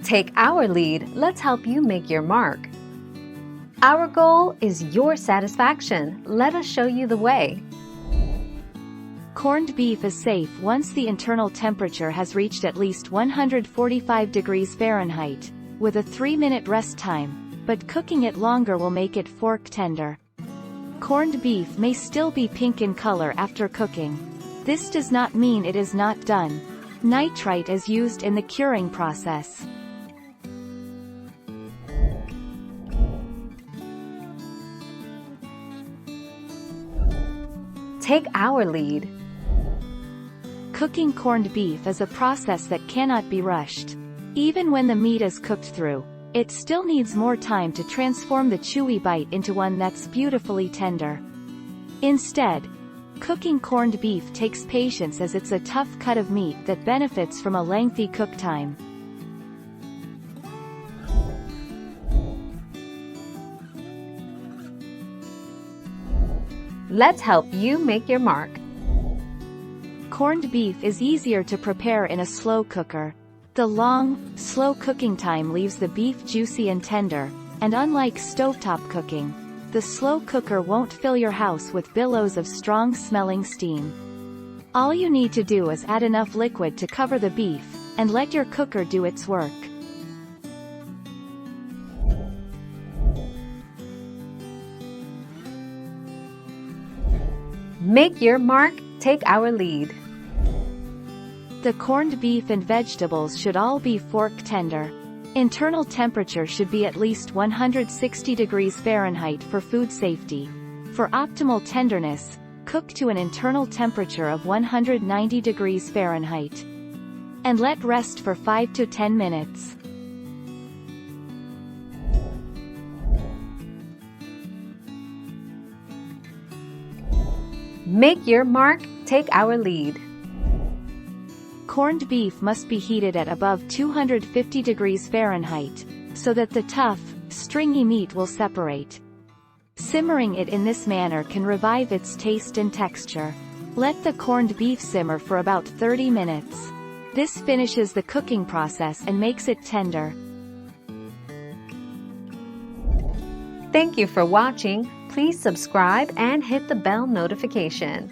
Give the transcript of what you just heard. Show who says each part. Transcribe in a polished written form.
Speaker 1: Take our lead, let's help you make your mark. Our goal is your satisfaction. Let us show you the way.
Speaker 2: Corned beef is safe once the internal temperature has reached at least 145 degrees Fahrenheit, with a 3-minute rest time, but cooking it longer will make it fork tender. Corned beef may still be pink in color after cooking. This does not mean it is not done. Nitrite is used in the curing process.
Speaker 1: Take our lead.
Speaker 2: Cooking corned beef is a process that cannot be rushed. Even when the meat is cooked through, it still needs more time to transform the chewy bite into one that's beautifully tender. Instead, cooking corned beef takes patience as it's a tough cut of meat that benefits from a lengthy cook time.
Speaker 1: Let's help you make your mark.
Speaker 2: Corned beef is easier to prepare in a slow cooker. The long, slow cooking time leaves the beef juicy and tender, and unlike stovetop cooking, the slow cooker won't fill your house with billows of strong-smelling steam. All you need to do is add enough liquid to cover the beef, and let your cooker do its work.
Speaker 1: Make your mark, take our lead.
Speaker 2: The corned beef and vegetables should all be fork tender. Internal temperature should be at least 160 degrees Fahrenheit for food safety. For optimal tenderness, cook to an internal temperature of 190 degrees Fahrenheit. And let rest for 5 to 10 minutes.
Speaker 1: Make your mark, take our lead.
Speaker 2: Corned beef must be heated at above 250 degrees Fahrenheit, so that the tough, stringy meat will separate. Simmering it in this manner can revive its taste and texture. Let the corned beef simmer for about 30 minutes. This finishes the cooking process and makes it tender.
Speaker 1: Thank you for watching. Please subscribe and hit the bell notification.